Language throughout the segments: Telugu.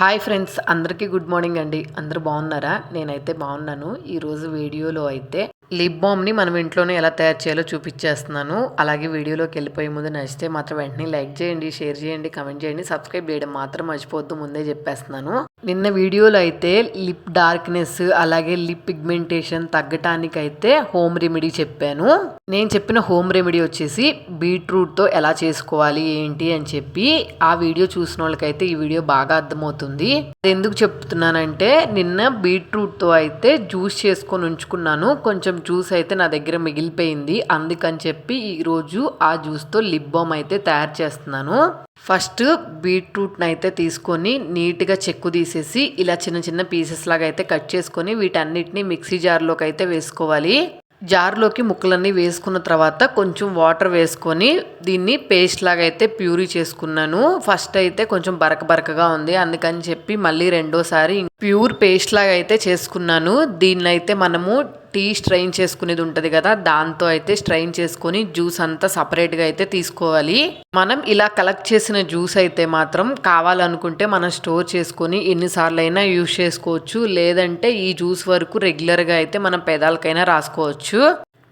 హాయ్ ఫ్రెండ్స్, అందరికీ గుడ్ మార్నింగ్ అండి. అందరూ బాగున్నారా? నేనైతే బాగున్నాను. ఈరోజు వీడియోలో అయితే లిప్ బామ్ని మనం ఇంట్లోనే ఎలా తయారు చేయాలో చూపించేస్తున్నాను. అలాగే వీడియోలోకి వెళ్ళిపోయే ముందు నచ్చితే మాత్రం వెంటనే లైక్ చేయండి, షేర్ చేయండి, కమెంట్ చేయండి, సబ్స్క్రైబ్ చేయడం మాత్రం మర్చిపోవద్దు, ముందే చెప్పేస్తున్నాను. నిన్న వీడియోలో అయితే లిప్ డార్క్నెస్ అలాగే లిప్ పిగ్మెంటేషన్ తగ్గటానికి అయితే హోమ్ రెమెడీ చెప్పాను. నేను చెప్పిన హోమ్ రెమెడీ వచ్చేసి బీట్రూట్తో ఎలా చేసుకోవాలి ఏంటి అని చెప్పి ఆ వీడియో చూసిన వాళ్ళకైతే ఈ వీడియో బాగా అర్థమవుతుంది. ఎందుకు చెప్తున్నానంటే నిన్న బీట్రూట్తో అయితే జ్యూస్ చేసుకొని ఉంచుకున్నాను. కొంచెం జ్యూస్ అయితే నా దగ్గర మిగిలిపోయింది. అందుకని చెప్పి ఈరోజు ఆ జ్యూస్తో లిప్ బామ్ అయితే తయారు చేస్తున్నాను. ఫస్ట్ బీట్రూట్ని అయితే తీసుకొని నీట్గా చెక్కు తీసేసి ఇలా చిన్న చిన్న పీసెస్ లాగా అయితే కట్ చేసుకొని వీటన్నిటిని మిక్సీ జార్లోకి అయితే వేసుకోవాలి. జార్లోకి ముక్కలన్నీ వేసుకున్న తర్వాత కొంచెం వాటర్ వేసుకొని దీన్ని పేస్ట్ లాగా అయితే ప్యూరీ చేసుకున్నాను. ఫస్ట్ అయితే కొంచెం బరకగా ఉంది, అందుకని చెప్పి మళ్ళీ రెండోసారి ప్యూర్ పేస్ట్ లాగా అయితే చేసుకున్నాను. దీన్ని అయితే మనము టీ స్ట్రెయిన్ చేసుకునేది ఉంటుంది కదా, దాంతో అయితే స్ట్రెయిన్ చేసుకొని జ్యూస్ అంతా సపరేట్గా అయితే తీసుకోవాలి. మనం ఇలా కలెక్ట్ చేసిన జ్యూస్ అయితే మాత్రం కావాలనుకుంటే మనం స్టోర్ చేసుకొని ఎన్నిసార్లు అయినా యూజ్ చేసుకోవచ్చు. లేదంటే ఈ జ్యూస్ వరకు రెగ్యులర్గా అయితే మనం పెదాలకైనా రాసుకోవచ్చు.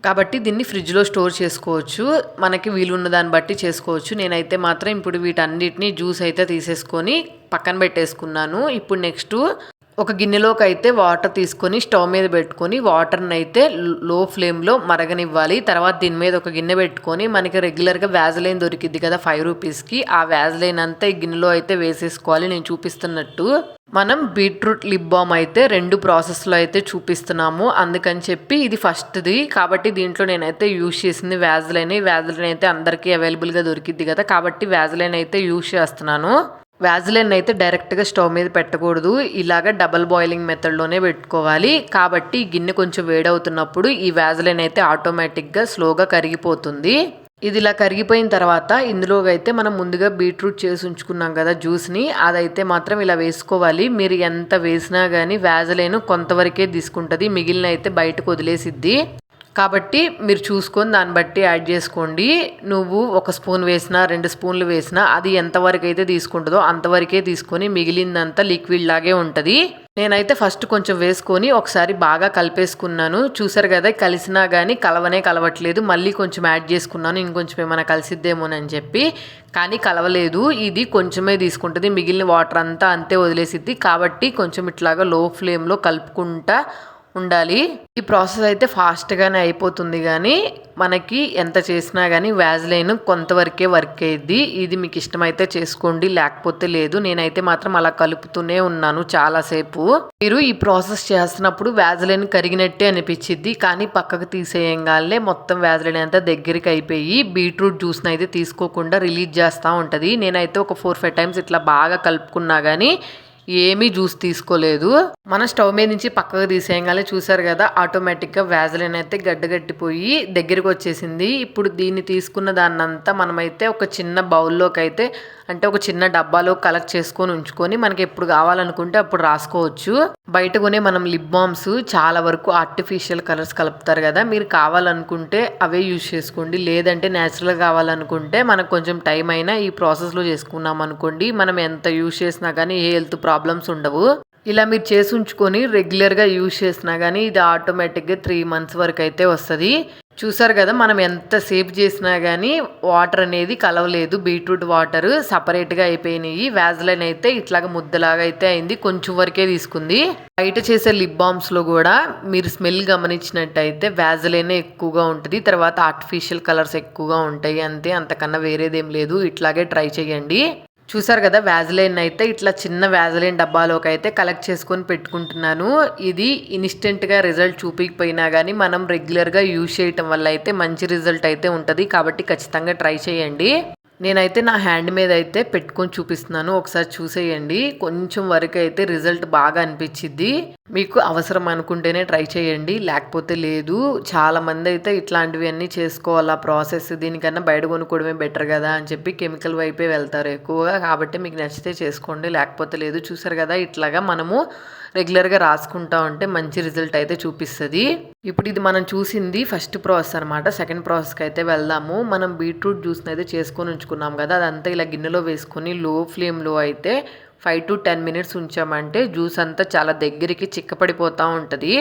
కాబట్టి దీన్ని ఫ్రిడ్జ్లో స్టోర్ చేసుకోవచ్చు, మనకి వీలున్న దాన్ని బట్టి చేసుకోవచ్చు. నేనైతే మాత్రం ఇప్పుడు వీటన్నిటిని జ్యూస్ అయితే తీసేసుకొని పక్కన పెట్టేసుకున్నాను. ఇప్పుడు నెక్స్ట్ ఒక గిన్నెలోకి అయితే వాటర్ తీసుకొని స్టవ్ మీద పెట్టుకొని వాటర్ని అయితే లో ఫ్లేమ్లో మరగనివ్వాలి. తర్వాత దీని మీద ఒక గిన్నె పెట్టుకొని మనకి రెగ్యులర్గా వ్యాజ్లైన్ దొరికిద్ది కదా 5 రూపీస్కి, ఆ వ్యాజ్లైన్ అంతా ఈ గిన్నెలో అయితే వేసేసుకోవాలి. నేను చూపిస్తున్నట్టు మనం బీట్రూట్ లిప్ బామ్ అయితే 2 ప్రాసెస్లో అయితే చూపిస్తున్నాము. అందుకని చెప్పి ఇది ఫస్ట్ది కాబట్టి దీంట్లో నేనైతే యూజ్ చేసింది వ్యాజ్లైన్. అయితే అందరికీ అవైలబుల్గా దొరికిద్ది కదా, కాబట్టి వ్యాజ్లైన్ అయితే యూజ్ చేస్తున్నాను. వ్యాజ్లైన్ అయితే డైరెక్ట్గా స్టవ్ మీద పెట్టకూడదు, ఇలాగ డబల్ బాయిలింగ్ మెథడ్లోనే పెట్టుకోవాలి. కాబట్టి గిన్నె కొంచెం వేడవుతున్నప్పుడు ఈ వ్యాజ్లైన్ అయితే ఆటోమేటిక్గా స్లోగా కరిగిపోతుంది. ఇది ఇలా కరిగిపోయిన తర్వాత ఇందులోకి అయితే మనం ముందుగా బీట్రూట్ చేసి ఉంచుకున్నాం కదా జ్యూస్ని, అదైతే మాత్రం ఇలా వేసుకోవాలి. మీరు ఎంత వేసినా కానీ వ్యాజ్లైన్ కొంతవరకే తీసుకుంటుంది, మిగిలిన అయితే బయటకు వదిలేసిద్ది. కాబట్టి మీరు చూసుకొని దాన్ని బట్టి యాడ్ చేసుకోండి. నువ్వు 1 స్పూన్ వేసినా 2 స్పూన్లు వేసినా అది ఎంతవరకు అయితే తీసుకుంటుందో అంతవరకే తీసుకొని మిగిలిందంతా లిక్విడ్ లాగే ఉంటుంది. నేనైతే ఫస్ట్ కొంచెం వేసుకొని ఒకసారి బాగా కలిపేసుకున్నాను. చూసారు కదా, కలిసినా కానీ కలవట్లేదు. మళ్ళీ కొంచెం యాడ్ చేసుకున్నాను, ఇంకొంచెం ఏమైనా కలిసిద్దేమోనని చెప్పి, కానీ కలవలేదు. ఇది కొంచెమే తీసుకుంటుంది, మిగిలిన వాటర్ అంతా అంతే వదిలేసిద్ది. కాబట్టి కొంచెం ఇట్లాగా లో ఫ్లేమ్లో కలుపుకుంటా ఉండాలి. ఈ ప్రాసెస్ అయితే ఫాస్ట్గానే అయిపోతుంది, కానీ మనకి ఎంత చేసినా కానీ వ్యాజ్లైన్ కొంతవరకే వర్క్ అయ్యిద్ది. ఇది మీకు ఇష్టమైతే చేసుకోండి, లేకపోతే లేదు. నేనైతే మాత్రం అలా కలుపుతూనే ఉన్నాను చాలాసేపు. మీరు ఈ ప్రాసెస్ చేస్తున్నప్పుడు వ్యాజ్లైన్ కరిగినట్టే అనిపించిద్ది, కానీ పక్కకు తీసేయంగానే మొత్తం వ్యాజ్లైన్ అంతా దగ్గరికి అయిపోయి బీట్రూట్ జ్యూస్ని అయితే తీసుకోకుండా రిలీజ్ చేస్తూ ఉంటుంది. నేనైతే ఒక 4-5 టైమ్స్ ఇట్లా బాగా కలుపుకున్నా కానీ ఏమీ జ్యూస్ తీసుకోలేదు. మన స్టవ్ మీద నుంచి పక్కకు తీసేయగానే చూసారు కదా, ఆటోమేటిక్గా వ్యాజ్లైన్ అయితే గడ్డగట్టిపోయి దగ్గరికి వచ్చేసింది. ఇప్పుడు దీన్ని తీసుకున్న దాన్నంతా మనమైతే ఒక చిన్న బౌల్లోకి అయితే, అంటే ఒక చిన్న డబ్బాలో కలెక్ట్ చేసుకొని ఉంచుకొని మనకి ఎప్పుడు కావాలనుకుంటే అప్పుడు రాసుకోవచ్చు. బయట కొనే మనం లిప్ బామ్స్ చాలా వరకు ఆర్టిఫిషియల్ కలర్స్ కలుపుతారు కదా, మీరు కావాలనుకుంటే అవే యూజ్ చేసుకోండి. లేదంటే న్యాచురల్గా కావాలనుకుంటే మనకు కొంచెం టైం అయినా ఈ ప్రాసెస్లో చేసుకున్నాం అనుకోండి, మనం ఎంత యూజ్ చేసినా కానీ ఏ హెల్త్ ప్రాబ్లమ్స్ ఉండవు. ఇలా మీరు చేసి ఉంచుకొని రెగ్యులర్గా యూజ్ చేసినా కానీ ఇది ఆటోమేటిక్గా 3 months వరకు అయితే వస్తుంది. చూసారు కదా, మనం ఎంత సేవ్ చేసినా కానీ వాటర్ అనేది కలవలేదు. బీట్రూట్ వాటర్ సపరేట్గా అయిపోయినాయి. వ్యాజ్లైన్ అయితే ఇట్లాగా ముద్దలాగా అయితే అయింది, కొంచెం వరకే తీసుకుంది. బయట చేసే లిప్ బామ్స్లో కూడా మీరు స్మెల్ గమనించినట్టయితే వ్యాజ్లైన్ ఎక్కువగా ఉంటుంది, తర్వాత ఆర్టిఫిషియల్ కలర్స్ ఎక్కువగా ఉంటాయి, అంతే, అంతకన్నా వేరేదేం లేదు. ఇట్లాగే ట్రై చేయండి. చూసారు కదా, వ్యాజ్లైన్ అయితే ఇట్లా చిన్న వ్యాజ్లైన్ డబ్బాలోకి అయితే కలెక్ట్ చేసుకొని పెట్టుకుంటున్నాను. ఇది ఇన్స్టెంట్గా రిజల్ట్ చూపించకపోయినా కానీ మనం రెగ్యులర్గా యూజ్ చేయటం వల్ల అయితే మంచి రిజల్ట్ అయితే ఉంటుంది. కాబట్టి ఖచ్చితంగా ట్రై చేయండి. నేనైతే నా హ్యాండ్ మీద అయితే పెట్టుకొని చూపిస్తున్నాను, ఒకసారి చూసేయండి. కొంచెం వరకు అయితే రిజల్ట్ బాగా అనిపించిద్ది. మీకు అవసరం అనుకుంటేనే ట్రై చేయండి, లేకపోతే లేదు. చాలామంది అయితే ఇట్లాంటివి అన్నీ చేసుకోవాలా ప్రాసెస్, దీనికన్నా బయట కొనుక్కోవడమే బెటర్ కదా అని చెప్పి కెమికల్ వైపే వెళ్తారు ఎక్కువగా. కాబట్టి మీకు నచ్చితే చేసుకోండి, లేకపోతే లేదు. చూసారు కదా, ఇట్లాగా మనము రెగ్యులర్గా రాసుకుంటా ఉంటే మంచి రిజల్ట్ అయితే చూపిస్తుంది. ఇప్పుడు ఇది మనం చూసింది ఫస్ట్ ప్రాసెస్ అనమాట. సెకండ్ ప్రాసెస్కి అయితే వెళ్దాము. మనం బీట్రూట్ జ్యూస్ని అయితే చేసుకొని ఉంచుకున్నాం కదా, అదంతా ఇలా గిన్నెలో వేసుకొని లో ఫ్లేమ్లో అయితే 5 to 10 మినిట్స్ ఉంచామంటే జ్యూస్ అంతా చాలా దగ్గరికి చిక్కపడిపోతూ ఉంటుంది.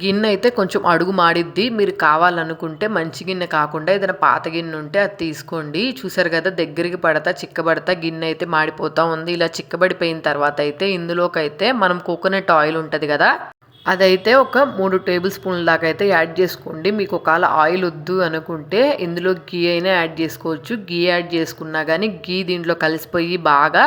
గిన్నె అయితే కొంచెం అడుగు మాడిద్ది. మీరు కావాలనుకుంటే మంచి గిన్నె కాకుండా ఏదైనా పాత గిన్నె ఉంటే అది తీసుకోండి. చూసారు కదా దగ్గరికి పడతా చిక్కబడతా గిన్నె అయితే మాడిపోతూ ఉంది. ఇలా చిక్కబడిపోయిన తర్వాత అయితే ఇందులోకైతే మనం కోకోనట్ ఆయిల్ ఉంటుంది కదా, అదైతే ఒక 3 టేబుల్ స్పూన్ల దాకా అయితే యాడ్ చేసుకోండి. మీకు ఒకవేళ ఆయిల్ వద్దు అనుకుంటే ఇందులో గీ అయినా యాడ్ చేసుకోవచ్చు. గీ యాడ్ చేసుకున్నా కానీ గీ దీంట్లో కలిసిపోయి బాగా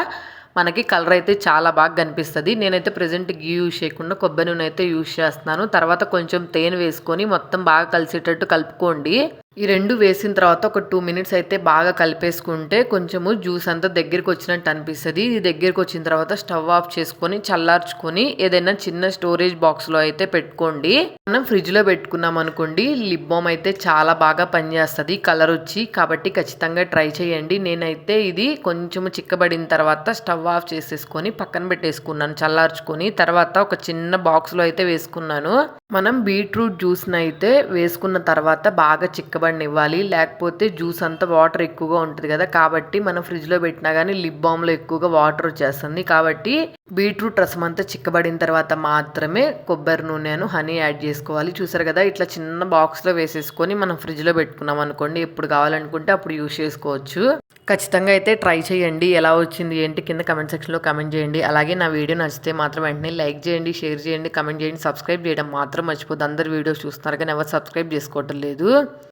మనకి కలర్ అయితే చాలా బాగా కనిపిస్తుంది. నేనైతే ప్రెజెంట్ గీ యూజ్ చేయకుండా కొబ్బరి నూనె అయితే యూజ్ చేస్తున్నాను. తర్వాత కొంచెం తేనె వేసుకొని మొత్తం బాగా కలిసేటట్టు కలుపుకోండి. ఈ 2 వేసిన తర్వాత ఒక 2 మినిట్స్ అయితే బాగా కలిపేసుకుంటే కొంచెము జ్యూస్ అంతా దగ్గరికి వచ్చినట్టు అనిపిస్తుంది. ఇది దగ్గరికి వచ్చిన తర్వాత స్టవ్ ఆఫ్ చేసుకొని చల్లార్చుకొని ఏదైనా చిన్న స్టోరేజ్ బాక్స్లో అయితే పెట్టుకోండి. మనం ఫ్రిడ్జ్లో పెట్టుకున్నాం అనుకోండి లిప్ బామ్ అయితే చాలా బాగా పనిచేస్తుంది కలర్ వచ్చి. కాబట్టి ఖచ్చితంగా ట్రై చేయండి. నేనైతే ఇది కొంచెము చిక్కబడిన తర్వాత స్టవ్ ఆఫ్ చేసేసుకొని పక్కన పెట్టేసుకున్నాను చల్లార్చుకొని. తర్వాత ఒక చిన్న బాక్స్లో అయితే వేసుకున్నాను. మనం బీట్రూట్ జ్యూస్ని అయితే వేసుకున్న తర్వాత బాగా చిక్కబడినివ్వాలి. లేకపోతే జ్యూస్ అంతా వాటర్ ఎక్కువగా ఉంటుంది కదా, కాబట్టి మనం ఫ్రిడ్జ్లో పెట్టినా కానీ లిప్ బామ్లో ఎక్కువగా వాటర్ వచ్చేస్తుంది. కాబట్టి బీట్రూట్ రసం అంతా చిక్కబడిన తర్వాత మాత్రమే కొబ్బరి నూనెను హనీ యాడ్ చేసుకోవాలి. చూసారు కదా ఇట్లా చిన్న బాక్స్లో వేసేసుకొని మనం ఫ్రిడ్జ్లో పెట్టుకున్నాం అనుకోండి, ఎప్పుడు కావాలనుకుంటే అప్పుడు యూజ్ చేసుకోవచ్చు. ఖచ్చితంగా అయితే ట్రై చేయండి. ఎలా వచ్చింది ఏంటి కింద కమెంట్ సెక్షన్లో కమెంట్ చేయండి. అలాగే నా వీడియో నచ్చితే మాత్రం వెంటనే లైక్ చేయండి, షేర్ చేయండి, కమెంట్ చేయండి, సబ్స్క్రైబ్ చేయడం మాత్రం మర్చిపోద్దు. అందరు వీడియోస్ చూస్తున్నారు కానీ ఎవరు సబ్స్క్రైబ్ చేసుకోవటం లేదు.